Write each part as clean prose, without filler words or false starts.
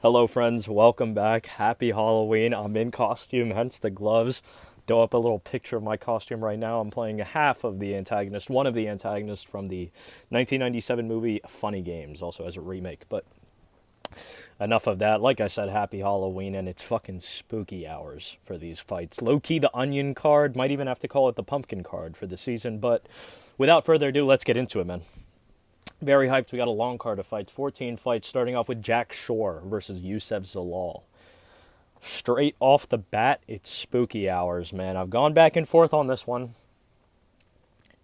Hello, friends. Welcome back. Happy Halloween. I'm in costume, hence the gloves. Throw up a little picture of my costume right now. I'm playing half of the antagonist, one of the antagonists from the 1997 movie Funny Games, also as a remake. But enough of that. Like I said, happy Halloween, and it's fucking spooky hours for these fights. Low-key the onion card. Might even have to call it the pumpkin card for the season. But without further ado, let's get into it, man. Very hyped. We got a long card of fights. 14 fights, starting off with Jack Shore versus Youssef Zalal. Straight off the bat, it's spooky hours, man. I've gone back and forth on this one.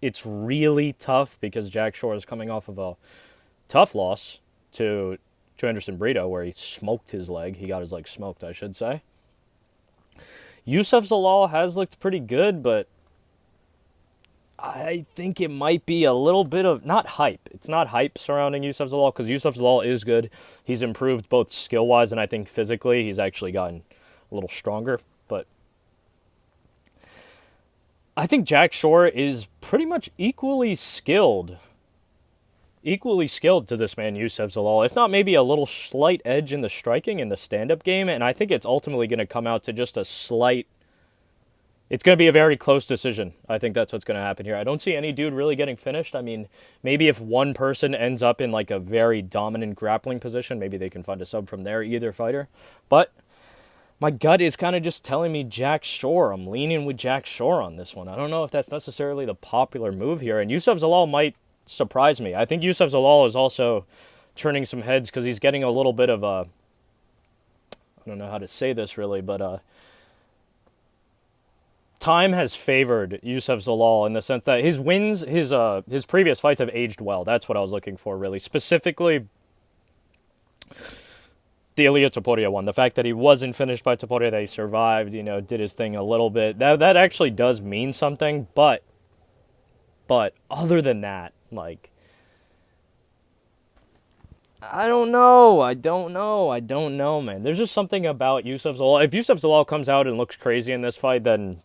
It's really tough because Jack Shore is coming off of a tough loss to Anderson Brito, where he smoked his leg. He got his leg smoked, I should say. Youssef Zalal has looked pretty good, but I think it might be a little bit of, not hype. It's not hype surrounding Youssef Zalal, because Youssef Zalal is good. He's improved both skill-wise and I think physically. He's actually gotten a little stronger. But I think Jack Shore is pretty much equally skilled to this man, Youssef Zalal. If not maybe a little slight edge in the striking and the stand-up game. And I think it's ultimately going to come out to just a slight... It's going to be a very close decision. I think that's what's going to happen here. I don't see any dude really getting finished. I mean, maybe if one person ends up in like a very dominant grappling position, maybe they can find a sub from there, either fighter. But my gut is kind of just telling me Jack Shore. I'm leaning with Jack Shore on this one. I don't know if that's necessarily the popular move here. And Youssef Zalal might surprise me. I think Youssef Zalal is also turning some heads because he's getting a little bit of a... I don't know how to say this really, but... time has favored Youssef Zalal in the sense that his wins, his previous fights have aged well. That's what I was looking for, really. Specifically, the Ilia Topuria one. The fact that he wasn't finished by Topuria, that he survived, did his thing a little bit. That actually does mean something, but other than that, like... I don't know, man. There's just something about Youssef Zalal. If Youssef Zalal comes out and looks crazy in this fight, then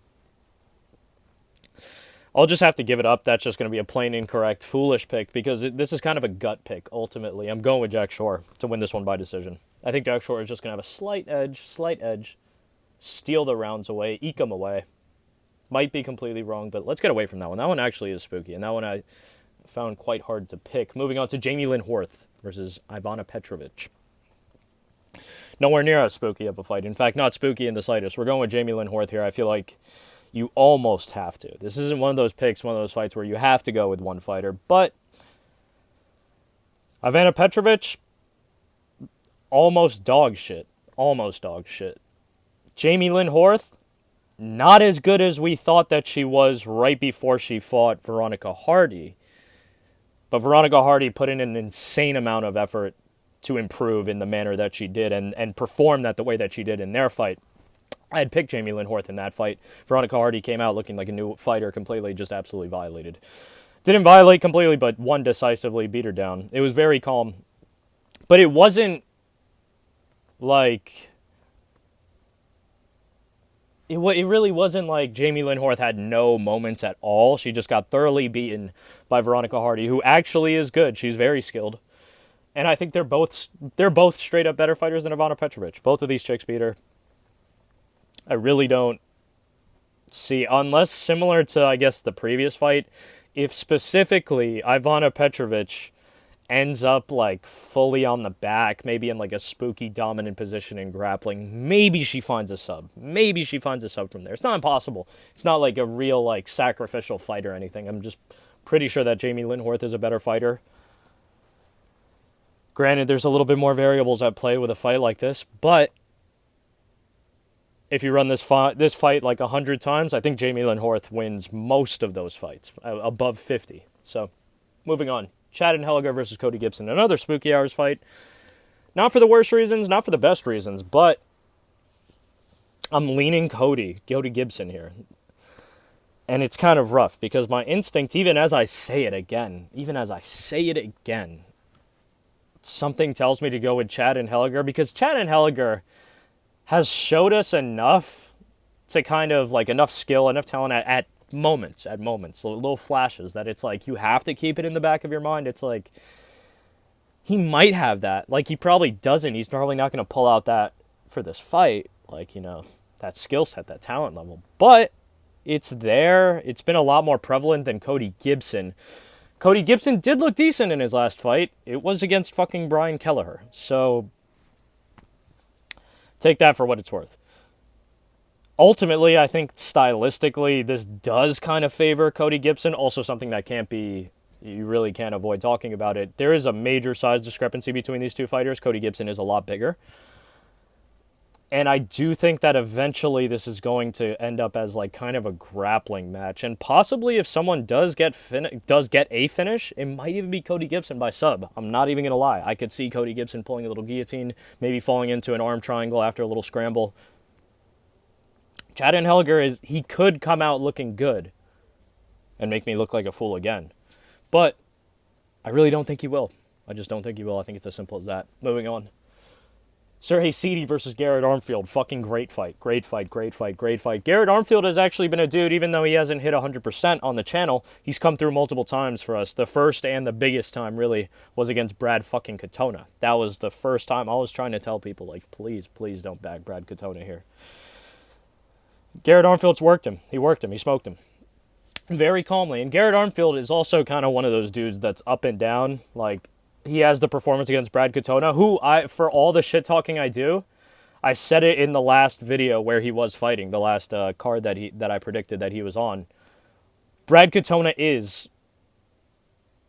I'll just have to give it up. That's just going to be a plain incorrect, foolish pick because this is kind of a gut pick, ultimately. I'm going with Jack Shore to win this one by decision. I think Jack Shore is just going to have a slight edge, steal the rounds away, eke them away. Might be completely wrong, but let's get away from that one. That one actually is spooky, and that one I found quite hard to pick. Moving on to Jamie Lynn Horth versus Ivana Petrović. Nowhere near as spooky of a fight. In fact, not spooky in the slightest. We're going with Jamie Lynn Horth here. I feel like you almost have to. This isn't one of those picks, one of those fights where you have to go with one fighter. But Ivana Petrović, almost dog shit. Jamie Lynn Horth, not as good as we thought that she was right before she fought Veronica Hardy. But Veronica Hardy put in an insane amount of effort to improve in the manner that she did and perform that the way that she did in their fight. I had picked Jamie Lynn Horth in that fight. Veronica Hardy came out looking like a new fighter, completely just absolutely violated. Didn't violate completely, but won decisively, beat her down. It was very calm. But it wasn't like... It really wasn't like Jamie Lynn Horth had no moments at all. She just got thoroughly beaten by Veronica Hardy, who actually is good. She's very skilled. And I think they're both straight up better fighters than Ivana Petrović. Both of these chicks beat her. I really don't see, unless similar to, I guess, the previous fight, if specifically Ivana Petrović ends up like fully on the back, maybe in like a spooky dominant position in grappling, maybe she finds a sub. Maybe she finds a sub from there. It's not impossible. It's not like a real like sacrificial fight or anything. I'm just pretty sure that Jamie Lynn Horth is a better fighter. Granted, there's a little bit more variables at play with a fight like this, but if you run this fight like 100 times, I think Jamie Lynn Horth wins most of those fights, above 50. So, moving on. Chad Anheliger versus Cody Gibson. Another spooky hours fight. Not for the worst reasons, not for the best reasons, but I'm leaning Cody Gibson here. And it's kind of rough because my instinct, even as I say it again, something tells me to go with Chad Anheliger because Chad Anheliger has showed us enough to kind of like enough skill, enough talent at moments, little flashes that it's like you have to keep it in the back of your mind. It's like he might have that. Like, he probably doesn't. He's probably not going to pull out that for this fight. Like, you know, that skill set, that talent level. But it's there. It's been a lot more prevalent than Cody Gibson. Cody Gibson did look decent in his last fight. It was against fucking Brian Kelleher. So, take that for what it's worth. Ultimately, I think stylistically, this does kind of favor Cody Gibson. Also something that you really can't avoid talking about it. There is a major size discrepancy between these two fighters. Cody Gibson is a lot bigger. And I do think that eventually this is going to end up as like kind of a grappling match. And possibly if someone does get a finish, it might even be Cody Gibson by sub. I'm not even going to lie. I could see Cody Gibson pulling a little guillotine, maybe falling into an arm triangle after a little scramble. Chad Anheliger he could come out looking good and make me look like a fool again. But I really don't think he will. I just don't think he will. I think it's as simple as that. Moving on. Serhiy Sidey versus Garett Armfield. Fucking great fight. Great fight. Garett Armfield has actually been a dude, even though he hasn't hit 100% on the channel, he's come through multiple times for us. The first and the biggest time, really, was against Brad fucking Katona. That was the first time I was trying to tell people, like, please don't bag Brad Katona here. Garett Armfield's worked him. He smoked him. Very calmly. And Garett Armfield is also kind of one of those dudes that's up and down, like, he has the performance against Brad Katona, who for all the shit talking I do, I said it in the last video where he was fighting, the last card that I predicted that he was on. Brad Katona is,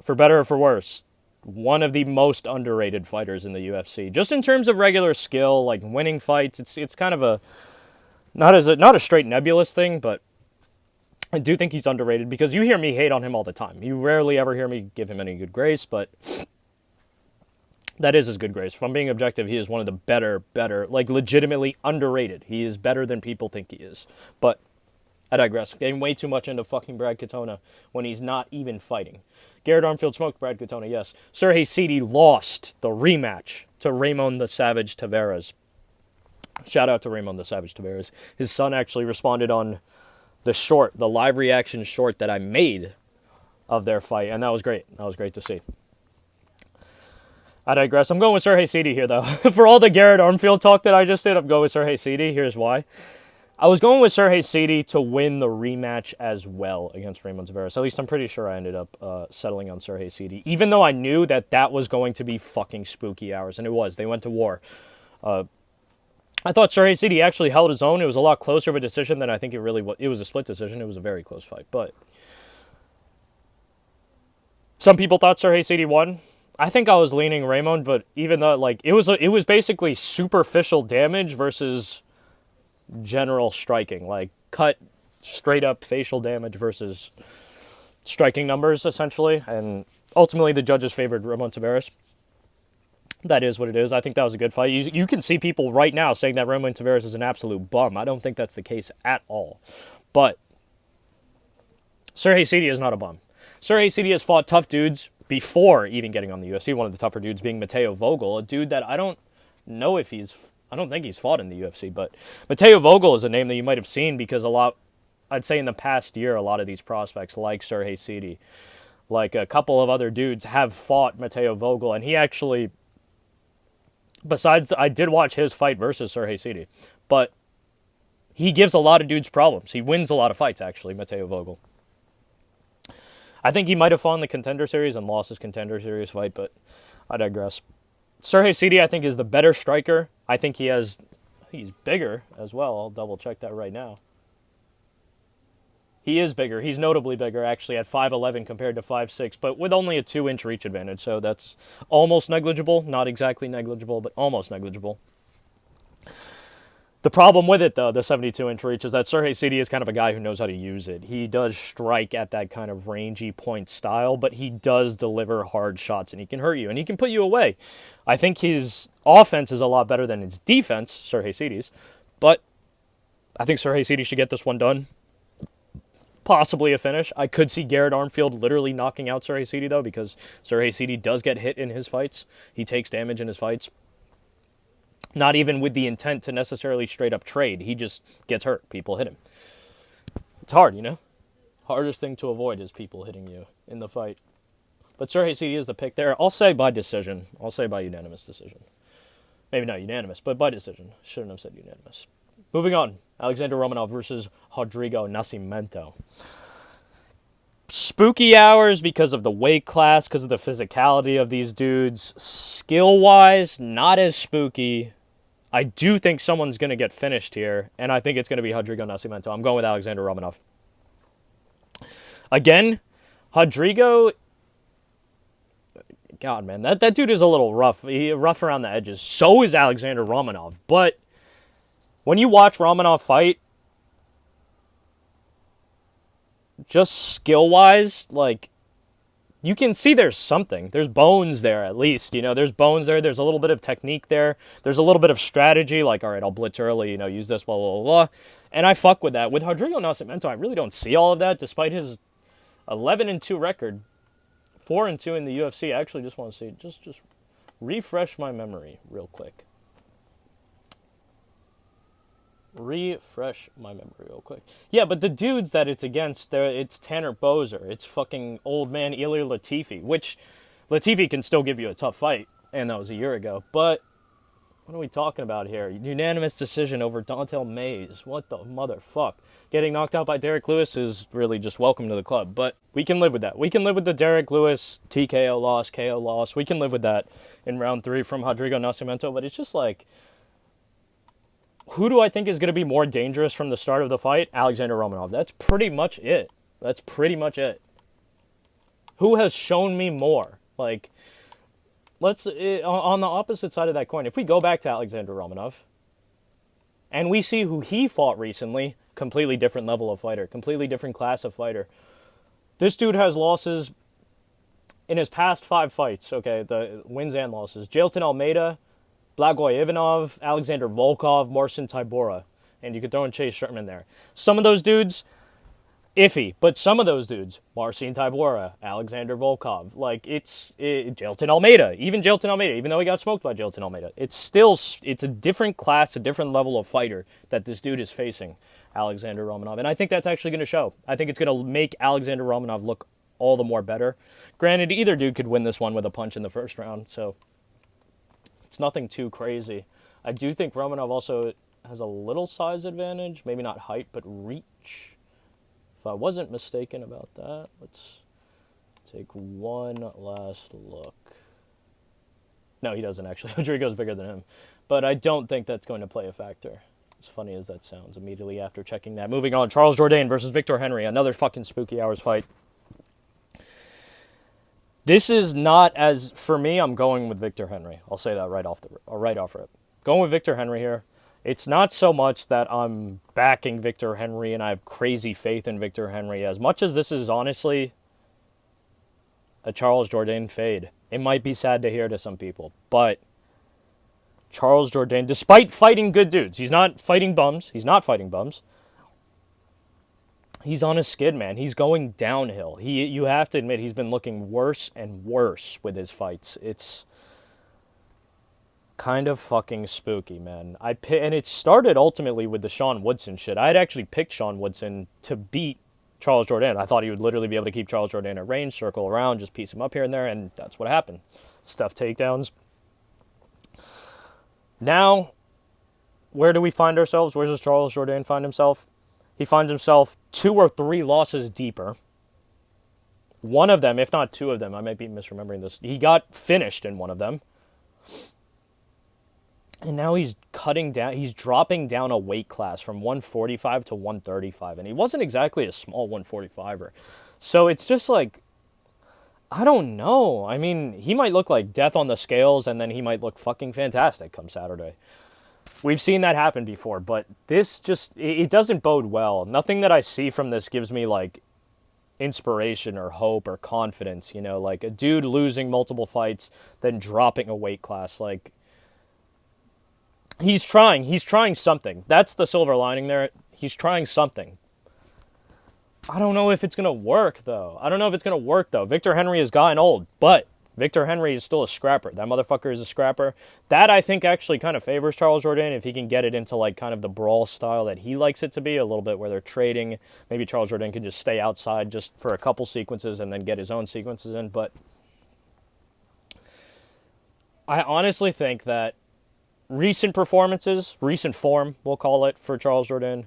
for better or for worse, one of the most underrated fighters in the UFC. Just in terms of regular skill, like winning fights, it's kind of a not a straight nebulous thing, but I do think he's underrated because you hear me hate on him all the time. You rarely ever hear me give him any good grace, but that is his good grace. If I'm being objective, he is one of the better, like legitimately underrated. He is better than people think he is. But I digress. Getting way too much into fucking Brad Katona when he's not even fighting. Garett Armfield smoked Brad Katona, yes. Serhiy Sidey lost the rematch to Ramon the Savage Tavares. Shout out to Ramon the Savage Tavares. His son actually responded on the live reaction short that I made of their fight, and that was great. That was great to see. I digress. I'm going with Serhiy Sidey here, though. For all the Garett Armfield talk that I just did, I'm going with Serhiy Sidey. Here's why. I was going with Serhiy Sidey to win the rematch as well against Ramon Tavares. At least I'm pretty sure I ended up settling on Serhiy Sidey, even though I knew that was going to be fucking spooky hours, and it was. They went to war. I thought Serhiy Sidey actually held his own. It was a lot closer of a decision than I think it really was. It was a split decision. It was a very close fight, but some people thought Serhiy Sidey won. I think I was leaning Ramon, but even though like it was basically superficial damage versus general striking, like cut straight up facial damage versus striking numbers essentially, and ultimately the judges favored Ramon Tavares. That is what it is. I think that was a good fight. You can see people right now saying that Ramon Tavares is an absolute bum. I don't think that's the case at all. But Serhiy Sidey is not a bum. Serhiy Sidey has fought tough dudes before even getting on the UFC. One of the tougher dudes being Matteo Vogel, a dude that I don't think he's fought in the UFC, but Matteo Vogel is a name that you might have seen because I'd say in the past year, a lot of these prospects like Serhiy Sidey, like a couple of other dudes have fought Matteo Vogel, and he actually, besides, I did watch his fight versus Serhiy Sidey, but he gives a lot of dudes problems. He wins a lot of fights, actually, Matteo Vogel. I think he might have fought in the Contender Series and lost his Contender Series fight, but I digress. Serhiy Sidey, I think, is the better striker. I think he's bigger as well. I'll double-check that right now. He is bigger. He's notably bigger, actually, at 5'11 compared to 5'6, but with only a 2-inch reach advantage, so that's almost negligible. Not exactly negligible, but almost negligible. The problem with it, though, the 72-inch reach, is that Serhiy Sidey is kind of a guy who knows how to use it. He does strike at that kind of rangy point style, but he does deliver hard shots, and he can hurt you, and he can put you away. I think his offense is a lot better than his defense, Serhiy Sidey's, but I think Serhiy Sidey should get this one done. Possibly a finish. I could see Garett Armfield literally knocking out Serhiy Sidey, though, because Serhiy Sidey does get hit in his fights. He takes damage in his fights. Not even with the intent to necessarily straight up trade. He just gets hurt. People hit him. It's hard, you know? Hardest thing to avoid is people hitting you in the fight. But Serhiy is the pick there. I'll say by decision. I'll say by unanimous decision. Maybe not unanimous, but by decision. Shouldn't have said unanimous. Moving on. Alexandr Romanov versus Rodrigo Nascimento. Spooky hours because of the weight class, because of the physicality of these dudes. Skill-wise, not as spooky. I do think someone's going to get finished here, and I think it's going to be Rodrigo Nascimento. I'm going with Alexandr Romanov. Again, Rodrigo, God, man, that dude is a little rough. Rough around the edges. So is Alexandr Romanov. But when you watch Romanov fight, just skill-wise, like, you can see there's something. There's bones there, at least. You know, there's bones there. There's a little bit of technique there. There's a little bit of strategy, like, all right, I'll blitz early, you know, use this, blah, blah, blah, blah. And I fuck with that. With Rodrigo Nascimento, I really don't see all of that, despite his 11-2 record. 4-2 in the UFC. I actually just want to see, just refresh my memory real quick. Yeah, but the dudes that it's against, it's Tanner Boser. It's fucking old man Ilir Latifi, which Latifi can still give you a tough fight, and that was a year ago. But what are we talking about here? Unanimous decision over Dontel Mays. What the motherfuck? Getting knocked out by Derek Lewis is really just welcome to the club. But we can live with that. We can live with the Derek Lewis TKO loss, KO loss. We can live with that in round 3 from Rodrigo Nascimento. But it's just like, who do I think is going to be more dangerous from the start of the fight? Alexandr Romanov. That's pretty much it. Who has shown me more? Like, on the opposite side of that coin, if we go back to Alexandr Romanov, and we see who he fought recently, completely different level of fighter, completely different class of fighter. This dude has losses in his past 5 fights, okay, the wins and losses. Jailton Almeida, Blagoy Ivanov, Alexander Volkov, Marcin Tybura. And you could throw in Chase Sherman there. Some of those dudes, iffy. But some of those dudes, Marcin Tybura, Alexander Volkov, like, Jailton Almeida. Even Jailton Almeida, even though he got smoked by Jailton Almeida. It's a different class, a different level of fighter that this dude is facing, Alexandr Romanov. And I think that's actually going to show. I think it's going to make Alexandr Romanov look all the more better. Granted, either dude could win this one with a punch in the first round, so it's nothing too crazy. I do think Romanov also has a little size advantage. Maybe not height, but reach. If I wasn't mistaken about that, let's take one last look. No, he doesn't actually. Rodrigo's bigger than him. But I don't think that's going to play a factor. As funny as that sounds immediately after checking that. Moving on, Charles Jourdain versus Victor Henry. Another fucking spooky hours fight. This is not as, for me, I'm going with Victor Henry. I'll say that right off rip. Going with Victor Henry here. It's not so much that I'm backing Victor Henry and I have crazy faith in Victor Henry. As much as this is honestly a Charles Jourdain fade. It might be sad to hear to some people, but Charles Jourdain, despite fighting good dudes, he's not fighting bums. He's on a skid, man. He's going downhill. You have to admit, he's been looking worse and worse with his fights. It's kind of fucking spooky, man. And it started ultimately with the Sean Woodson shit. I had actually picked Sean Woodson to beat Charles Jourdain. I thought he would literally be able to keep Charles Jourdain at range, circle around, just piece him up here and there, and that's what happened. Stuff takedowns. Now, where do we find ourselves? Where does Charles Jourdain find himself? He finds himself 2 or 3 losses deeper. One of them, if not 2 of them, I might be misremembering this, he got finished in one of them. And now he's dropping down a weight class from 145 to 135. And he wasn't exactly a small 145er. So it's just like, I don't know. I mean, he might look like death on the scales, and then he might look fucking fantastic come Saturday. We've seen that happen before, but this just, it doesn't bode well. Nothing that I see from this gives me, like, inspiration or hope or confidence, you know? Like, a dude losing multiple fights, then dropping a weight class, like, he's trying something. That's the silver lining there. He's trying something. I don't know if it's going to work, though. Victor Henry has gotten old, but Victor Henry is still a scrapper. That motherfucker is a scrapper. That, I think, actually kind of favors Charles Jourdain if he can get it into, like, kind of the brawl style that he likes it to be, a little bit where they're trading. Maybe Charles Jourdain can just stay outside just for a couple sequences and then get his own sequences in. But I honestly think that recent performances, recent form, we'll call it, for Charles Jourdain,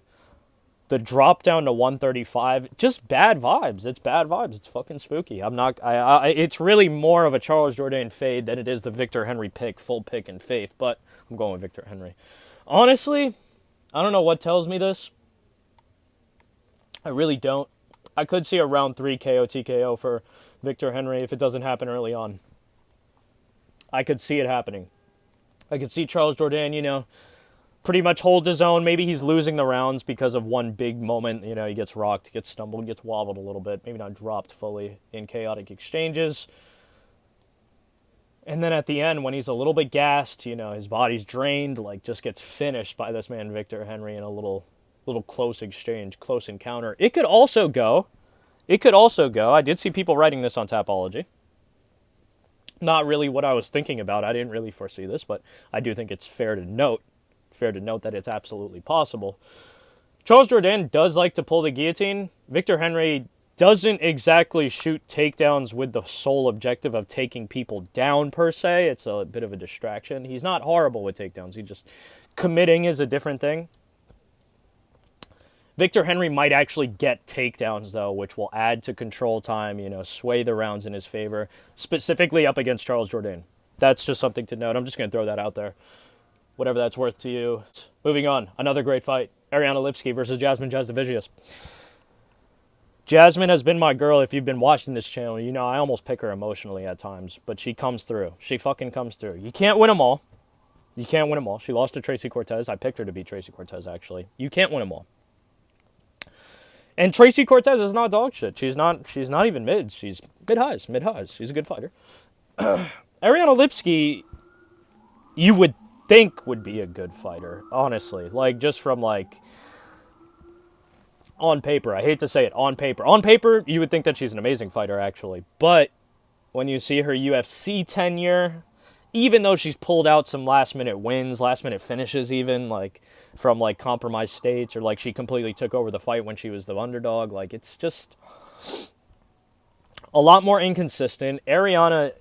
the drop down to 135, just bad vibes. It's bad vibes. It's fucking spooky. It's really more of a Charles Jourdain fade than it is the Victor Henry pick, full pick in faith, but I'm going with Victor Henry. Honestly, I don't know what tells me this. I really don't. I could see a round 3 KO TKO for Victor Henry if it doesn't happen early on. I could see it happening. I could see Charles Jourdain, pretty much hold his own. Maybe he's losing the rounds because of one big moment. He gets rocked, he gets stumbled, gets wobbled a little bit. Maybe not dropped fully in chaotic exchanges. And then at the end, when he's a little bit gassed, his body's drained, just gets finished by this man Victor Henry in a little close exchange, close encounter. It could also go. I did see people writing this on Tapology. Not really what I was thinking about. I didn't really foresee this, but I do think it's fair to note that it's absolutely possible. Charles Jourdain does like to pull the guillotine. Victor Henry doesn't exactly shoot takedowns with the sole objective of taking people down, per se. It's a bit of a distraction. He's not horrible with takedowns. He just... committing is a different thing. Victor Henry might actually get takedowns, though, which will add to control time, sway the rounds in his favor, specifically up against Charles Jourdain. That's just something to note. I'm just going to throw that out there. Whatever that's worth to you. Moving on, another great fight. Ariane Lipski versus Jasmine Jasudavicius. Jasmine has been my girl. If you've been watching this channel, I almost pick her emotionally at times, but she comes through. She fucking comes through. You can't win them all. She lost to Tracy Cortez. I picked her to beat Tracy Cortez, actually. You can't win them all. And Tracy Cortez is not dog shit. She's not even mids. She's mid-highs. She's a good fighter. Ariane Lipski, you would think would be a good fighter, honestly. Just from, on paper. I hate to say it, on paper. On paper, you would think that she's an amazing fighter, actually. But when you see her UFC tenure, even though she's pulled out some last-minute wins, last-minute finishes even, from, compromised states, or, she completely took over the fight when she was the underdog, it's just a lot more inconsistent. Ariane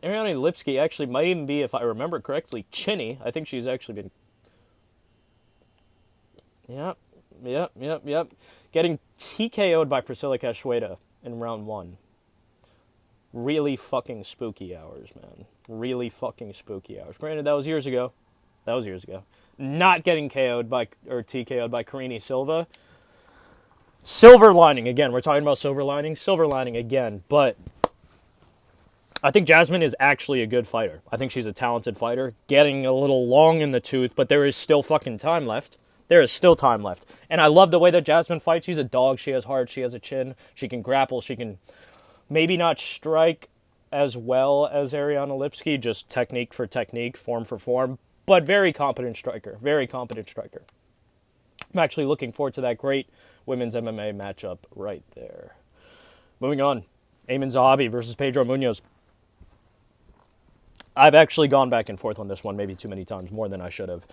Lipski actually might even be, if I remember correctly, chinny. I think she's actually been... Yep. Getting TKO'd by Priscilla Cachoeira in round 1. Really fucking spooky hours, man. Really fucking spooky hours. Granted, that was years ago. Not getting TKO'd by Karine Silva. Silver lining, again. We're talking about silver lining again. But I think Jasmine is actually a good fighter. I think she's a talented fighter. Getting a little long in the tooth, but there is still fucking time left. And I love the way that Jasmine fights. She's a dog. She has heart. She has a chin. She can grapple. She can maybe not strike as well as Ariane Lipski, just technique for technique, form for form, but very competent striker. I'm actually looking forward to that great women's MMA matchup right there. Moving on, Aiemann Zahabi versus Pedro Munoz. I've actually gone back and forth on this one maybe too many times, more than I should have.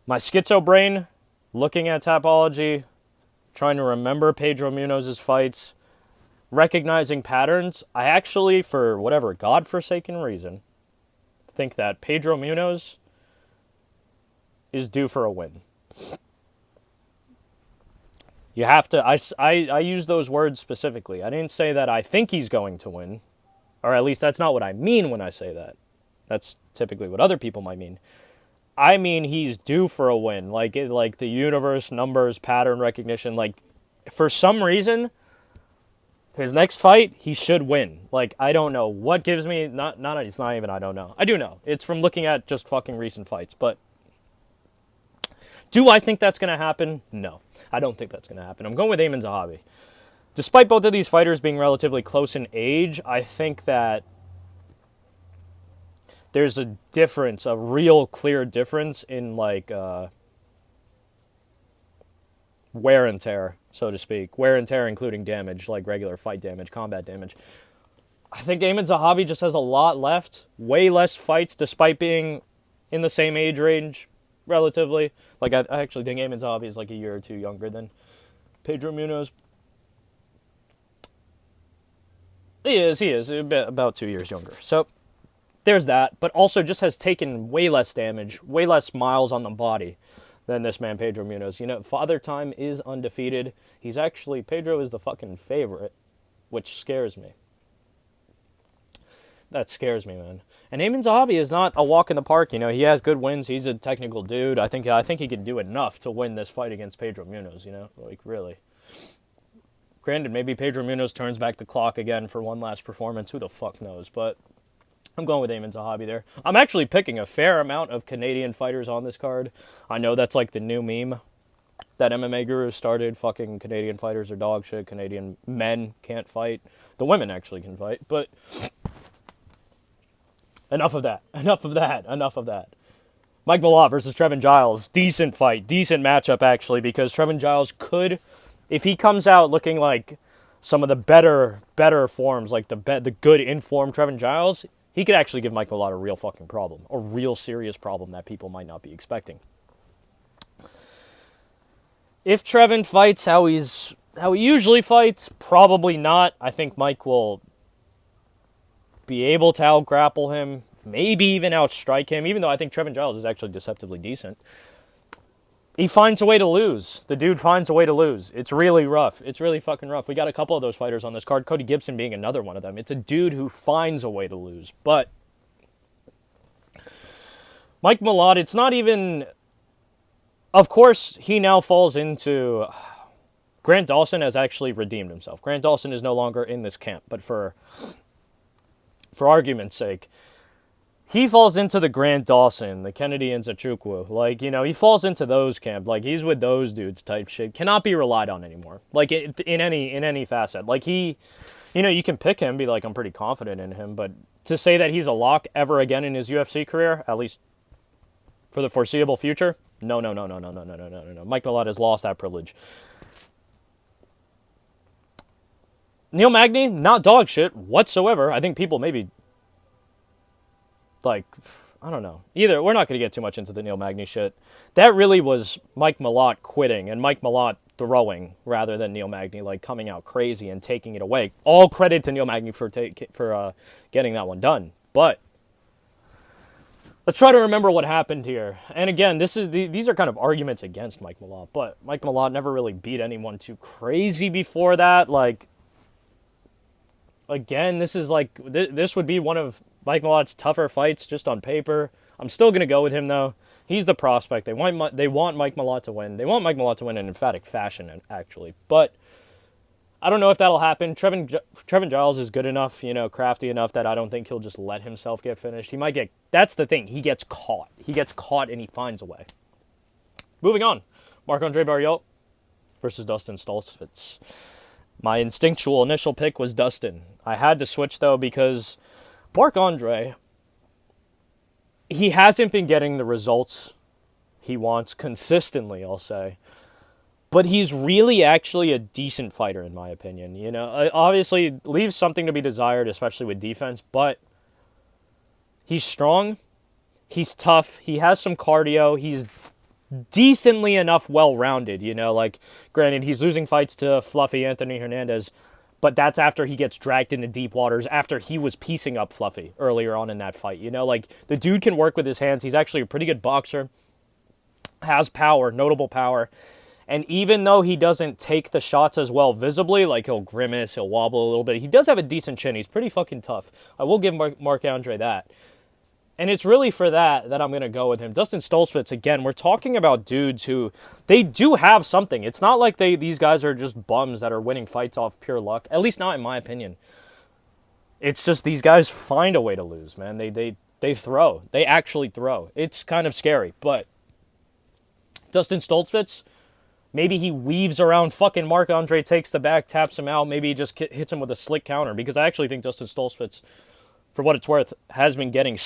My schizo brain, looking at Tapology, trying to remember Pedro Munoz's fights, recognizing patterns, I actually, for whatever godforsaken reason, think that Pedro Munoz is due for a win. You have to, I use those words specifically. I didn't say that I think he's going to win, or at least that's not what I mean when I say that. That's typically what other people might mean. I mean he's due for a win, like the universe, numbers, pattern recognition. For some reason, his next fight he should win. I don't know what gives me it's not even I don't know. I do know. It's from looking at just fucking recent fights. But do I think that's gonna happen? No, I don't think that's gonna happen. I'm going with Aiemann Zahabi. Despite both of these fighters being relatively close in age, I think that there's a difference, a real clear difference in wear and tear, so to speak. Wear and tear including damage, like regular fight damage, combat damage. I think Aiemann Zahabi just has a lot left. Way less fights despite being in the same age range, relatively. I actually think Aiemann Zahabi is a year or two younger than Pedro Munoz. He is about 2 years younger. So there's that, but also just has taken way less damage, way less miles on the body than this man, Pedro Munoz. You know, Father Time is undefeated. Pedro is the fucking favorite, which scares me. That scares me, man. And Amin Zahabi is not a walk in the park. You know, he has good wins. He's a technical dude. I think he can do enough to win this fight against Pedro Munoz, you know? Like, really. Granted, maybe Pedro Munoz turns back the clock again for one last performance. Who the fuck knows? But I'm going with Amin Zahabi there. I'm actually picking a fair amount of Canadian fighters on this card. I know that's like the new meme that MMA Guru started. Fucking Canadian fighters are dog shit. Canadian men can't fight. The women actually can fight, but... Enough of that. Mike Malott versus Trevin Giles. Decent fight. Decent matchup, actually, because Trevin Giles could, if he comes out looking like some of the better forms, like the good informed Trevin Giles, he could actually give Mike Malott a real fucking problem. A real serious problem that people might not be expecting. If Trevin fights how he usually fights, probably not. I think Mike will be able to out-grapple him, maybe even outstrike him, even though I think Trevin Giles is actually deceptively decent. He finds a way to lose. The dude finds a way to lose. It's really rough. It's really fucking rough. We got a couple of those fighters on this card, Cody Gibson being another one of them. It's a dude who finds a way to lose. But Mike Malott, it's not even... Of course, he now falls into... Grant Dawson has actually redeemed himself. Grant Dawson is no longer in this camp, but for argument's sake, he falls into the Grant Dawson, the Kennedy and Nzechukwu. Like, you know, he falls into those camp. Like, he's with those dudes type shit. Cannot be relied on anymore. Like, in any facet. Like, you know, you can pick him, be like, I'm pretty confident in him, but to say that he's a lock ever again in his UFC career, at least for the foreseeable future, no. Mike Malott has lost that privilege. Neil Magny, not dog shit whatsoever. I think people maybe, like, I don't know. Either, we're not going to get too much into the Neil Magny shit. That really was Mike Malott quitting and Mike Malott throwing rather than Neil Magny, like, coming out crazy and taking it away. All credit to Neil Magny for getting that one done. But let's try to remember what happened here. And again, these are kind of arguments against Mike Malott, but Mike Malott never really beat anyone too crazy before that. Like, again, this would be one of Mike Malott's tougher fights just on paper. I'm still going to go with him, though. He's the prospect. They want Mike Malott to win. They want Mike Malott to win in emphatic fashion, actually. But I don't know if that'll happen. Trevin Giles is good enough, you know, crafty enough that I don't think he'll just let himself get finished. He might get... That's the thing. He gets caught. He gets caught and he finds a way. Moving on. Marc-Andre Barriault versus Dustin Stoltzfus. My instinctual initial pick was Dustin. I had to switch, though, because Marc-Andre, he hasn't been getting the results he wants consistently, I'll say. But he's really actually a decent fighter, in my opinion. You know, obviously leaves something to be desired, especially with defense, but he's strong, he's tough, he has some cardio, he's decently enough well-rounded, you know, like, granted, he's losing fights to Fluffy Anthony Hernandez, but that's after he gets dragged into deep waters, after he was piecing up Fluffy earlier on in that fight, you know, like, the dude can work with his hands, he's actually a pretty good boxer, has power, notable power, and even though he doesn't take the shots as well visibly, like, he'll grimace, he'll wobble a little bit, he does have a decent chin, he's pretty fucking tough, I will give Marc-Andre that. And it's really for that I'm going to go with him. Dustin Stoltzfus, again, we're talking about dudes who, they do have something. It's not like these guys are just bums that are winning fights off pure luck. At least not in my opinion. It's just these guys find a way to lose, man. They throw. They actually throw. It's kind of scary. But Dustin Stoltzfus, maybe he weaves around fucking Marc-Andre, takes the back, taps him out. Maybe he just hits him with a slick counter. Because I actually think Dustin Stoltzfus, for what it's worth, has been getting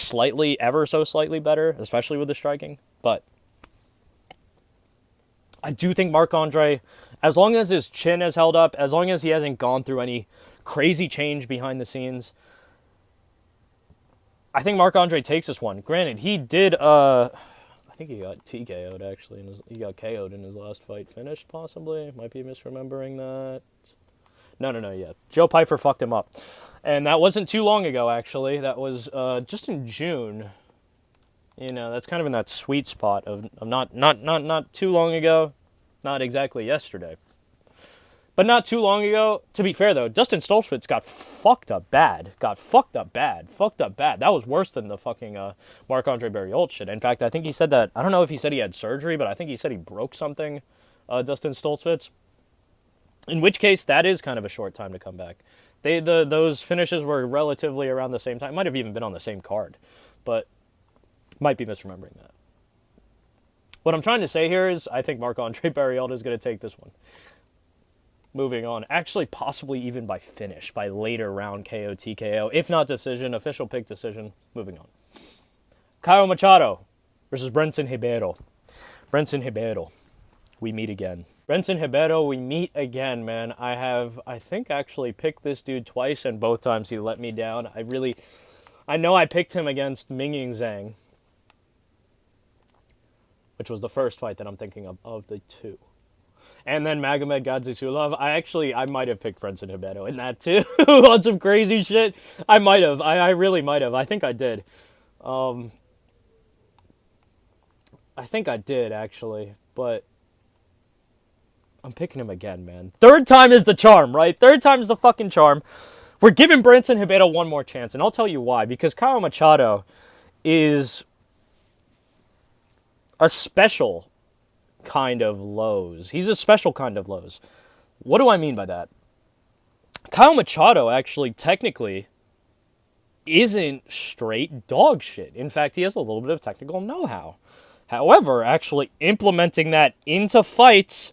ever so slightly better, especially with the striking. But I do think Marc-Andre, as long as his chin has held up, as long as he hasn't gone through any crazy change behind the scenes, I think Marc-Andre takes this one. Granted, he did, I think he got TKO'd, actually. He got KO'd in his last fight. Finished, possibly. Might be misremembering that. No, yeah. Joe Pyfer fucked him up. And that wasn't too long ago, actually. That was just in June. You know, that's kind of in that sweet spot of not too long ago, not exactly yesterday. But not too long ago, to be fair though, Dustin Stoltzfus got fucked up bad. That was worse than the fucking Marc-Andre Barriault shit. In fact, I think he said that, I don't know if he said he had surgery, but I think he said he broke something, Dustin Stoltzfus. In which case, that is kind of a short time to come back. Those finishes were relatively around the same time. Might have even been on the same card, but might be misremembering that. What I'm trying to say here is I think Marc-Andre Barriault is going to take this one. Moving on. Actually, possibly even by finish, by later round KO, TKO. If not decision, official pick decision. Moving on. Caio Machado versus Brenton Ribeiro. Brenton Ribeiro. We meet again. Brenton Ribeiro, we meet again, man. I think, actually picked this dude twice, and both times he let me down. I know I picked him against Mingying Zhang, which was the first fight that I'm thinking of the two. And then Magomed Gadzhitsulov. I might have picked Brenton Ribeiro in that too. On some crazy shit. I might have. I really might have. I think I did. I think I did, actually. But I'm picking him again, man. Third time is the charm, right? Third time is the fucking charm. We're giving Brenton Ribeiro one more chance. And I'll tell you why. Because Caio Machado is a special kind of lows. He's a special kind of lows. What do I mean by that? Caio Machado actually technically isn't straight dog shit. In fact, he has a little bit of technical know-how. However, actually implementing that into fights,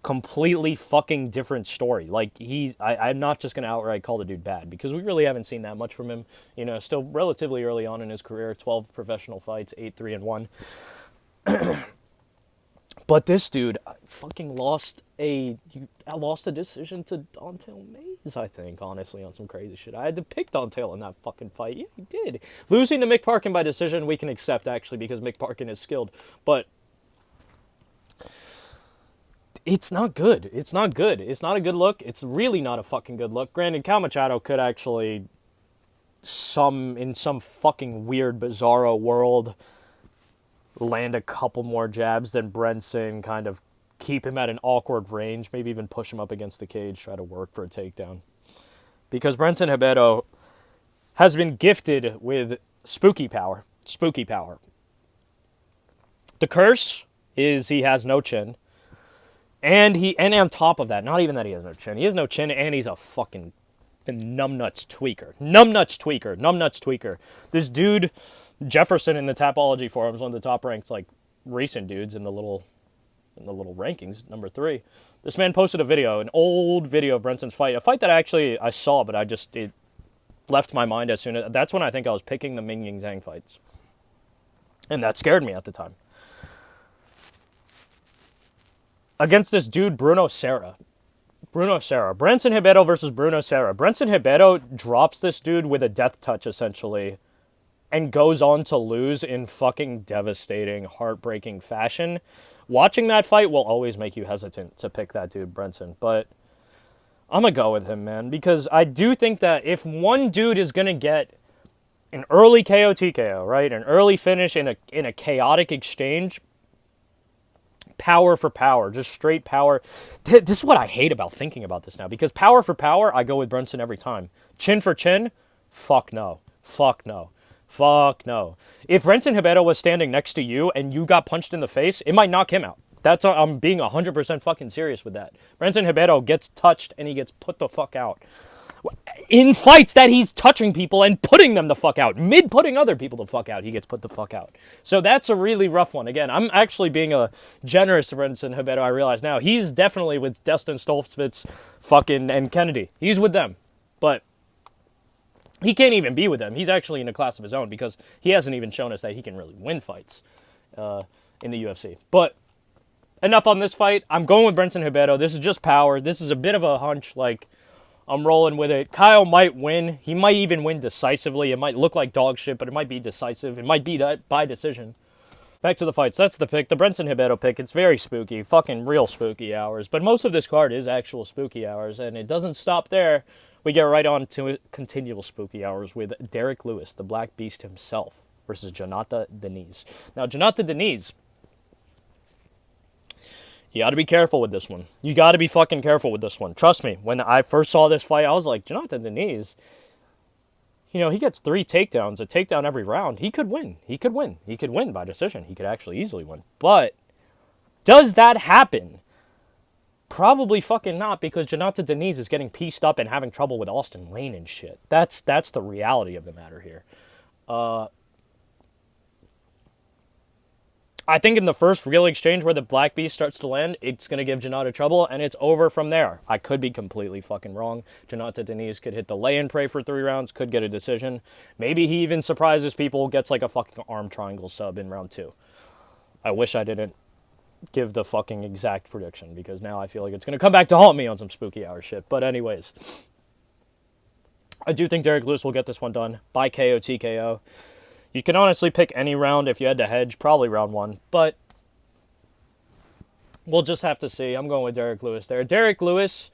completely fucking different story. Like, I'm not just going to outright call the dude bad, because we really haven't seen that much from him. You know, still relatively early on in his career, 12 professional fights, 8-3-1. But this dude fucking lost a decision to Don'Tale Mayes, I think, honestly, on some crazy shit. I had to pick Don'Tale in that fucking fight. Yeah, he did. Losing to Mick Parkin by decision, we can accept, actually, because Mick Parkin is skilled. But it's not good. It's not good. It's not a good look. It's really not a fucking good look. Granted, Caio Machado could actually, in some fucking weird, bizarro world, land a couple more jabs than Brenton, kind of keep him at an awkward range, maybe even push him up against the cage, try to work for a takedown. Because Brenton Ribeiro has been gifted with spooky power. Spooky power. The curse is he has no chin. And on top of that, not even that he has no chin. He has no chin, and he's a fucking numbnuts tweaker. This dude, Jefferson, in the Tapology forums, one of the top ranked, like, recent dudes in the little rankings, number 3. This man posted a video, an old video of Brenton's fight, a fight that I saw, but it left my mind as soon as, that's when I think I was picking the Mingying Zhang fights. And that scared me at the time. Against this dude, Bruno Serra. Brenton Ribeiro versus Bruno Serra. Brenton Ribeiro drops this dude with a death touch, essentially, and goes on to lose in fucking devastating, heartbreaking fashion. Watching that fight will always make you hesitant to pick that dude, Brenton. But I'm going to go with him, man, because I do think that if one dude is going to get an early KO, TKO, right, an early finish in a chaotic exchange, power for power, just straight power. This is what I hate about thinking about this now, because power for power, I go with Brenton every time. Chin for chin, fuck no. If Brenton Ribeiro was standing next to you and you got punched in the face, it might knock him out. I'm being 100% fucking serious with that. Brenton Ribeiro gets touched and he gets put the fuck out. In fights that he's touching people and putting them the fuck out. Putting other people the fuck out, he gets put the fuck out. So that's a really rough one. Again, I'm actually being generous to Brenton Ribeiro, I realize now. He's definitely with Dustin Stoltzfus and Kennedy. He's with them. But he can't even be with them. He's actually in a class of his own, because he hasn't even shown us that he can really win fights in the UFC. But enough on this fight. I'm going with Brenton Ribeiro. This is just power. This is a bit of a hunch. Like, I'm rolling with it. Kyle might win. He might even win decisively. It might look like dog shit, but it might be decisive. It might be by decision. Back to the fights. That's the pick. The Brenton Ribeiro pick. It's very spooky. Fucking real spooky hours. But most of this card is actual spooky hours, and it doesn't stop there. we get right on to continual spooky hours with Derek Lewis, the Black Beast himself, versus Jonathan Deniz. Now, Jonathan Deniz, you got to be careful with this one. You got to be fucking careful with this one. Trust me, when I first saw this fight, I was like, Jonathan Deniz, you know, he gets 3 takedowns, a takedown every round. He could win. He could win. He could win by decision. He could actually easily win. But does that happen? Probably fucking not, because Jonathan Deniz is getting pieced up and having trouble with Austin Lane and shit. That's the reality of the matter here. I think in the first real exchange where the Black Beast starts to land, it's going to give Jonathan trouble, and it's over from there. I could be completely fucking wrong. Jonathan Deniz could hit the lay-and pray for 3 rounds, could get a decision. Maybe he even surprises people, gets like a fucking arm triangle sub in round 2. I wish I didn't give the fucking exact prediction, because now I feel like it's going to come back to haunt me on some spooky hour shit. But anyways, I do think Derek Lewis will get this one done by KO TKO. You can honestly pick any round if you had to hedge, probably round 1, but we'll just have to see. I'm going with Derek Lewis there. Derek Lewis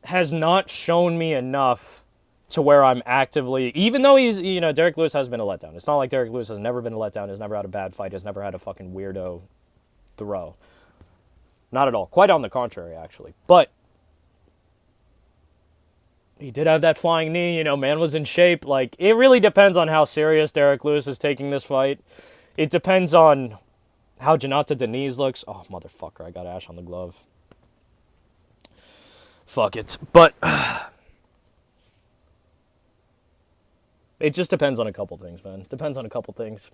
has not shown me enough to where I'm actively, even though he's, you know, Derek Lewis has been a letdown. It's not like Derek Lewis has never been a letdown, has never had a bad fight, has never had a fucking weirdo throw. Not at all. Quite on the contrary, actually. But he did have that flying knee, you know, man was in shape. Like, it really depends on how serious Derek Lewis is taking this fight. It depends on how Jonathan Deniz looks. Oh, motherfucker, I got ash on the glove. Fuck it. But it just depends on a couple things, man. Depends on a couple things.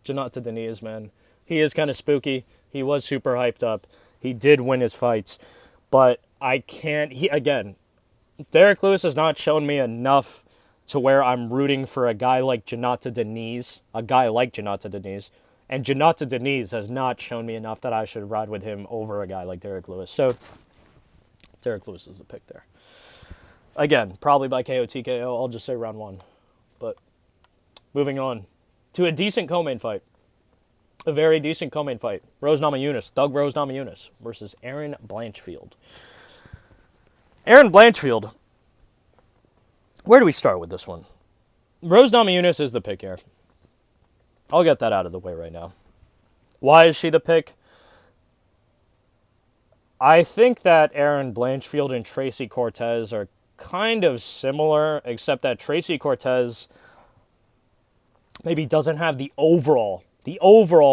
Jonathan Deniz, man, he is kind of spooky. He was super hyped up. He did win his fights. But I can't, again, Derek Lewis has not shown me enough to where I'm rooting for a guy like Jonathan Deniz, and Jonathan Deniz has not shown me enough that I should ride with him over a guy like Derek Lewis. So, Derek Lewis is the pick there. Again, probably by KO TKO, I'll just say round 1. But, moving on to a decent co-main fight. A very decent co-main fight. Rose Namajunas, Doug Rose Namajunas versus Aaron Blanchfield. Aaron Blanchfield, where do we start with this one? Rose Namajunas is the pick here. I'll get that out of the way right now. Why is she the pick? I think that Aaron Blanchfield and Tracy Cortez are kind of similar, except that Tracy Cortez maybe doesn't have the overall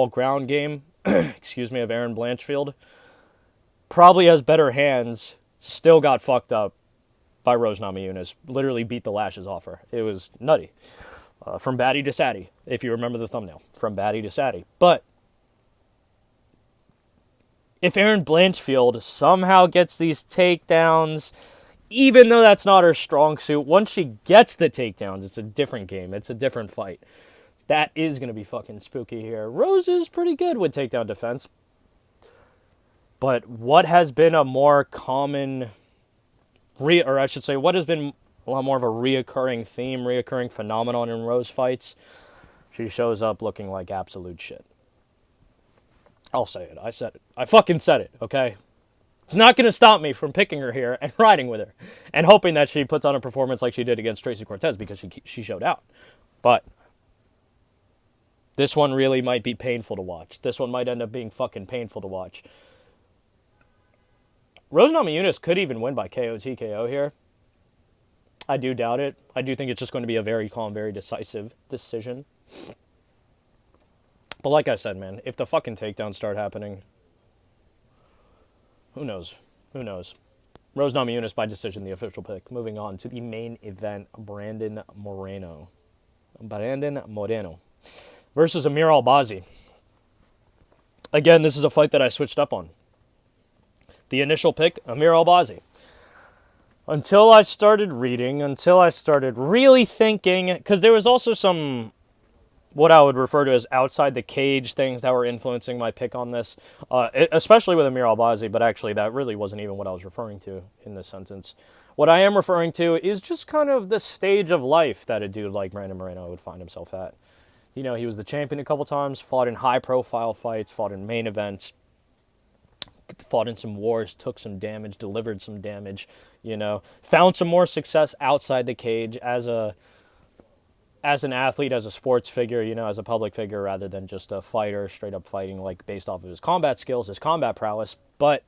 ground game, excuse me, of Aaron Blanchfield. Probably has better hands. Still got fucked up by Rose Namajunas. Literally beat the lashes off her. It was nutty. From baddie to saddie, if you remember the thumbnail. From baddie to saddie. But if Aaron Blanchfield somehow gets these takedowns, even though that's not her strong suit, once she gets the takedowns, it's a different game. It's a different fight. That is going to be fucking spooky here. Rose is pretty good with takedown defense. But what has been a more common, what has been a lot more of a reoccurring theme, reoccurring phenomenon in Rose fights, she shows up looking like absolute shit. I'll say it. I said it. I fucking said it, okay? It's not going to stop me from picking her here and riding with her and hoping that she puts on a performance like she did against Tracy Cortez because she showed out. But this one really might be painful to watch. This one might end up being fucking painful to watch. Rose Namajunas could even win by KO TKO here. I do doubt it. I do think it's just going to be a very calm, very decisive decision. But like I said, man, if the fucking takedowns start happening, who knows? Who knows? Rose Namajunas by decision, the official pick. Moving on to the main event, Brandon Moreno versus Amir Albazi. Again, this is a fight that I switched up on. The initial pick, Amir Albazi. Until I started reading, until I started really thinking, because there was also some, what I would refer to as outside the cage things that were influencing my pick on this, especially with Amir Albazi, but actually that really wasn't even what I was referring to in this sentence. What I am referring to is just kind of the stage of life that a dude like Brandon Moreno would find himself at. You know, he was the champion a couple times, fought in high-profile fights, fought in main events, fought in some wars, took some damage, delivered some damage, you know, found some more success outside the cage as an athlete, as a sports figure, you know, as a public figure, rather than just a fighter straight up fighting, like, based off of his combat skills, his combat prowess. But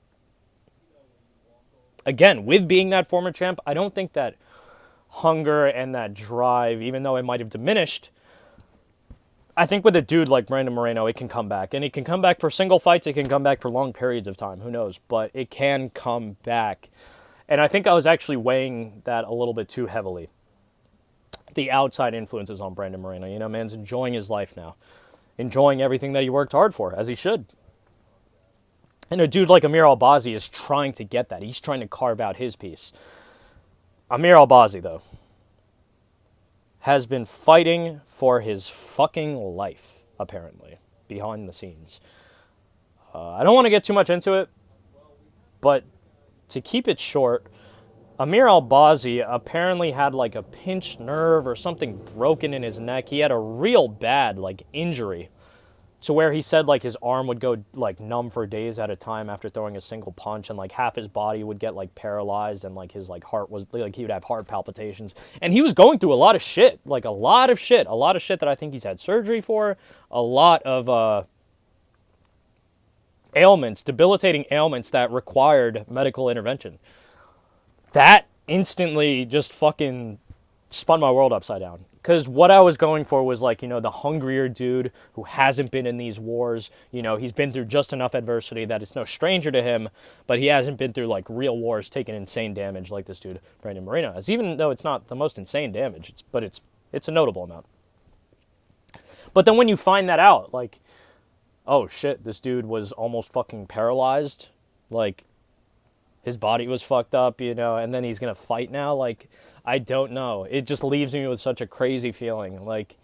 again, with being that former champ, I don't think that hunger and that drive, even though it might have diminished, I think with a dude like Brandon Moreno, it can come back. And it can come back for single fights. It can come back for long periods of time. Who knows? But it can come back. And I think I was actually weighing that a little bit too heavily. The outside influences on Brandon Moreno. You know, man's enjoying his life now. Enjoying everything that he worked hard for, as he should. And a dude like Amir Albazi is trying to get that. He's trying to carve out his piece. Amir Albazi, though, has been fighting for his fucking life, apparently, behind the scenes. I don't want to get too much into it, but to keep it short, Amir Albazi apparently had like a pinched nerve or something broken in his neck. He had a real bad like injury to where he said like his arm would go like numb for days at a time after throwing a single punch, and like half his body would get like paralyzed, and like his like heart was like he would have heart palpitations, and he was going through a lot of shit, like a lot of shit that I think he's had surgery for, a lot of ailments, debilitating ailments that required medical intervention. That instantly just fucking spun my world upside down. Because what I was going for was like, you know, the hungrier dude who hasn't been in these wars. You know, he's been through just enough adversity that it's no stranger to him, but he hasn't been through like real wars, taking insane damage like this dude, Brandon Moreno has. Even though it's not the most insane damage, it's a notable amount. But then when you find that out, like, oh shit, this dude was almost fucking paralyzed. Like, his body was fucked up, you know, and then he's going to fight now. Like, I don't know. It just leaves me with such a crazy feeling. Like,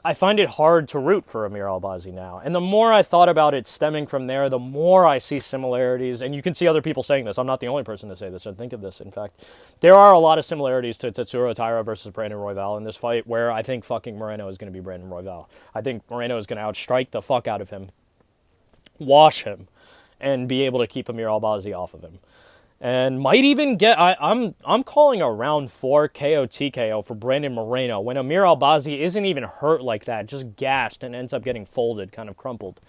I find it hard to root for Amir Albazi now. And the more I thought about it stemming from there, the more I see similarities. And you can see other people saying this. I'm not the only person to say this or think of this, in fact. There are a lot of similarities to Tatsuro Taira versus Brandon Royval in this fight, where I think fucking Moreno is going to be Brandon Royval. I think Moreno is going to outstrike the fuck out of him, wash him, and be able to keep Amir Albazi off of him. And might even get, I'm calling a round 4 KO TKO for Brandon Moreno when Amir Albazi isn't even hurt like that, just gassed and ends up getting folded, kind of crumpled.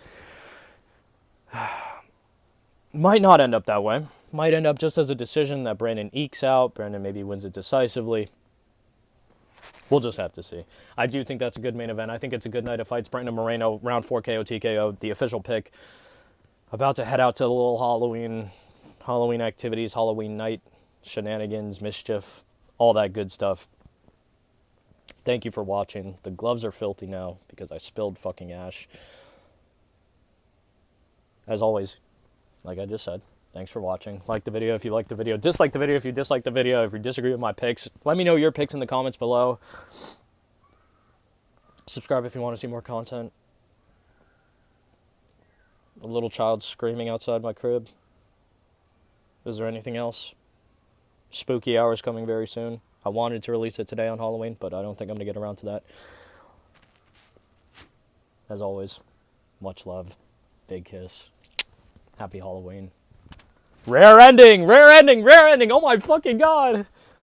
Might not end up that way. Might end up just as a decision that Brandon ekes out. Brandon maybe wins it decisively. We'll just have to see. I do think that's a good main event. I think it's a good night of fights. Brandon Moreno, round 4 KO TKO, the official pick. About to head out to the little Halloween activities, Halloween night, shenanigans, mischief, all that good stuff. Thank you for watching. The gloves are filthy now because I spilled fucking ash. As always, like I just said, thanks for watching. Like the video if you like the video. Dislike the video if you dislike the video. If you disagree with my picks, let me know your picks in the comments below. Subscribe if you want to see more content. A little child screaming outside my crib. Is there anything else? Spooky hours coming very soon. I wanted to release it today on Halloween, but I don't think I'm going to get around to that. As always, much love. Big kiss. Happy Halloween. Rare ending! Rare ending! Rare ending! Oh my fucking god!